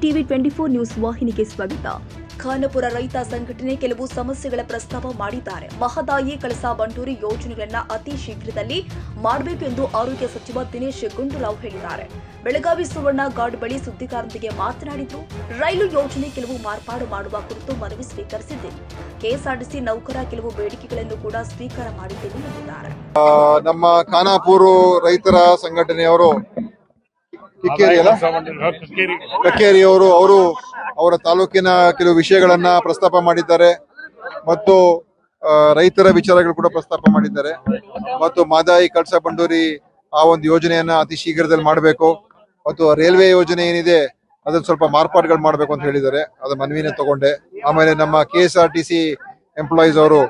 TV 24 news ವಾಹಿನಿಗೆ ಸ್ವಾಗತ. ಖಾನಾಪುರ ರೈತ ಸಂಘಟನೆ ಕೆಲವು ಸಮಸ್ಯೆಗಳ ಪ್ರಸ್ತಾಪ ಮಾಡಿದ್ದಾರೆ. ಮಹದಾಯಿ ಕಳಸಾ ಬಂಡೂರಿ ಯೋಜನೆಗಳನ್ನ ಅತಿ ಶೀಘ್ರದಲ್ಲಿ ಮಾಡಬೇಕು ಎಂದು ಆರೋಗ್ಯ ಸಚಿವ ದಿನೇಶ್ ಗುಂಡೂರಾವ್ ಹೇಳಿದ್ದಾರೆ. ಬೆಳಗಾವಿ ಸುವರ್ಣ ಗಾರ್ಡ್ ಬಳಿ ಸುದ್ದಿಗಾರರೊಂದಿಗೆ ಮಾತನಾಡಿದರು. ರೈಲು ಯೋಜನೆ ಕೆಲವು ಮಾರ್ಪಾಡು ಮಾಡುವ ಕುರಿತು ಮನವಿ ಸ್ವೀಕರಿಸಿದ್ದೇನೆ. ಕೆಎಸ್ಆರ್ಟಿಸಿ ನೌಕರ ಕೆಲವು ಬೇಡಿಕೆಗಳನ್ನು ಕೂಡ ಸ್ವೀಕಾರ ಮಾಡಿದ್ದೇನೆ ಎಂದಿದ್ದಾರೆ. ನಮ್ಮ ಖಾನಾಪುರ ರೈತರ ಸಂಘಟನೆಯವರು ಕಕ್ಕೇರಿಯವರು ಅವರ ತಾಲೂಕಿನ ಕೆಲವು ವಿಷಯಗಳನ್ನ ಪ್ರಸ್ತಾಪ ಮಾಡಿದ್ದಾರೆ ಮತ್ತು ರೈತರ ವಿಚಾರಗಳು ಕೂಡ ಪ್ರಸ್ತಾಪ ಮಾಡಿದ್ದಾರೆ ಮತ್ತು ಮಹದಾಯಿ ಕಳಸಾ ಬಂಡೂರಿ ಆ ಒಂದು ಯೋಜನೆಯನ್ನ ಅತಿ ಶೀಘ್ರದಲ್ಲಿ ಮಾಡಬೇಕು ಮತ್ತು ರೈಲ್ವೆ ಯೋಜನೆ ಏನಿದೆ ಅದನ್ನ ಸ್ವಲ್ಪ ಮಾರ್ಪಾಡುಗಳು ಮಾಡಬೇಕು ಅಂತ ಹೇಳಿದ್ದಾರೆ. ಅದ ಮನವಿನ ತಗೊಂಡೆ. ಆಮೇಲೆ ನಮ್ಮ KSRTC ಎಂಪ್ಲಾಯೀಸ್ ಅವರು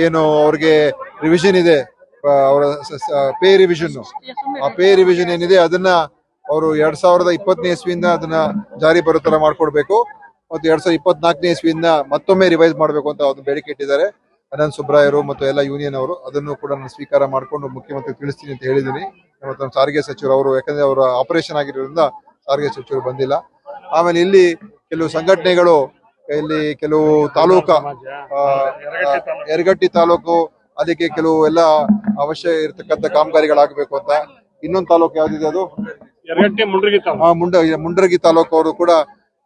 ಏನು ಅವ್ರಿಗೆ ರಿವಿಷನ್ ಇದೆ, ಅವರ ಪೇ ರಿವಿಷನ್, ಆ ಪೇ ರಿವಿಷನ್ ಏನಿದೆ ಅದನ್ನ ಅವರು 2020ನೇ ಇಸ್ವಿಯಿಂದ ಅದನ್ನ ಜಾರಿ ಬರೋ ತರ ಮಾಡ್ಕೊಡ್ಬೇಕು ಮತ್ತು 2024ನೇ ಇಸ್ವಿಯಿಂದ ಮತ್ತೊಮ್ಮೆ ರಿವೈಸ್ ಮಾಡಬೇಕು ಅಂತ ಒಂದು ಬೇಡಿಕೆ ಇಟ್ಟಿದ್ದಾರೆ. ಅನಂತ್ ಸುಬ್ರಾಯರು ಮತ್ತು ಎಲ್ಲ ಯೂನಿಯನ್ ಅವರು ಅದನ್ನು ಕೂಡ ನಾನು ಸ್ವೀಕಾರ ಮಾಡಿಕೊಂಡು ಮುಖ್ಯಮಂತ್ರಿ ತಿಳಿಸ್ತೀನಿ ಅಂತ ಹೇಳಿದ್ದೀನಿ. ಮತ್ತು ನಮ್ಮ ಸಾರಿಗೆ ಸಚಿವರು ಅವರು, ಯಾಕಂದ್ರೆ ಅವರ ಆಪರೇಷನ್ ಆಗಿರೋದ್ರಿಂದ ಸಾರಿಗೆ ಸಚಿವರು ಬಂದಿಲ್ಲ. ಆಮೇಲೆ ಇಲ್ಲಿ ಕೆಲವು ಸಂಘಟನೆಗಳು, ಇಲ್ಲಿ ಕೆಲವು ತಾಲೂಕು, ಯರಗಟ್ಟಿ ತಾಲೂಕು, ಅದಕ್ಕೆ ಕೆಲವು ಎಲ್ಲ ಅವಶ್ಯ ಇರತಕ್ಕಂಥ ಕಾಮಗಾರಿಗಳಾಗಬೇಕು ಅಂತ. ಇನ್ನೊಂದು ತಾಲೂಕು ಯಾವ್ದಿದೆ, ಅದು ಮುಂಡ್ರಗಿ ತಾಲೂಕು ಅವರು ಕೂಡ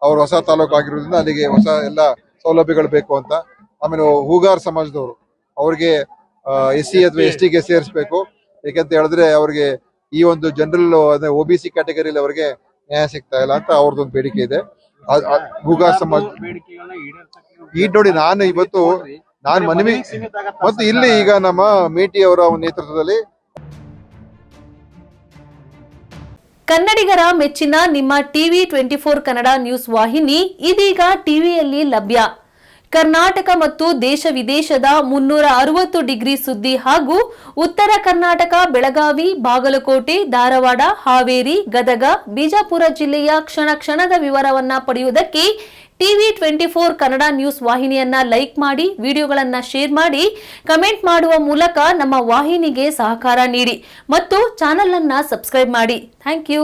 ಅವ್ರ ಹೊಸ ತಾಲೂಕು ಆಗಿರೋದ್ರಿಂದ ಅಲ್ಲಿಗೆ ಹೊಸ ಎಲ್ಲ ಸೌಲಭ್ಯಗಳು ಬೇಕು ಅಂತ. ಆಮೇಲೆ ಹೂಗಾರ್ ಸಮಾಜದವರು, ಅವ್ರಿಗೆ SC ಅಥವಾ ST ಗೆ ಸೇರಿಸಬೇಕು. ಯಾಕಂತ ಹೇಳಿದ್ರೆ ಅವ್ರಿಗೆ ಈ ಒಂದು ಜನರಲ್ OBC ಕ್ಯಾಟಗರಿಯಲ್ಲಿ ಅವ್ರಿಗೆ ನ್ಯಾಯ ಸಿಗ್ತಾ ಇಲ್ಲ ಅಂತ ಅವ್ರದ್ದೊಂದು ಬೇಡಿಕೆ ಇದೆ. ಹೂಗಾರ್ ಸಮಾಜ ಈ ನೋಡಿ, ನಾನು ಮನವಿ ಮತ್ತು ಇಲ್ಲಿ ಈಗ ನಮ್ಮ ಮೇಟಿ ಅವರ ನೇತೃತ್ವದಲ್ಲಿ ಕನ್ನಡಿಗರ ಮೆಚ್ಚಿನ ನಿಮ್ಮ ಟಿವಿ 24 ಕನ್ನಡ ನ್ಯೂಸ್ ವಾಹಿನಿ ಇದೀಗ ಟಿವಿಯಲ್ಲಿ ಲಭ್ಯ. ಕರ್ನಾಟಕ ಮತ್ತು ದೇಶ ವಿದೇಶದ 360 ಡಿಗ್ರಿ ಸುದ್ದಿ ಹಾಗೂ ಉತ್ತರ ಕರ್ನಾಟಕ, ಬೆಳಗಾವಿ, ಬಾಗಲಕೋಟೆ, ಧಾರವಾಡ, ಹಾವೇರಿ, ಗದಗ, ಬಿಜಾಪುರ ಜಿಲ್ಲೆಯ ಕ್ಷಣ ಕ್ಷಣದ ವಿವರವನ್ನ ಪಡೆಯುವುದಕ್ಕೆ ಟಿವಿ 24 ಕನ್ನಡ ನ್ಯೂಸ್ ವಾಹಿನಿಯನ್ನ ಲೈಕ್ ಮಾಡಿ, ವಿಡಿಯೋಗಳನ್ನ ಶೇರ್ ಮಾಡಿ, ಕಮೆಂಟ್ ಮಾಡುವ ಮೂಲಕ ನಮ್ಮ ವಾಹಿನಿಗೆ ಸಹಕಾರ ನೀಡಿ ಮತ್ತು ಚಾನೆಲ್ ಅನ್ನ ಸಬ್ಸ್ಕ್ರೈಬ್ ಮಾಡಿ. Thank you.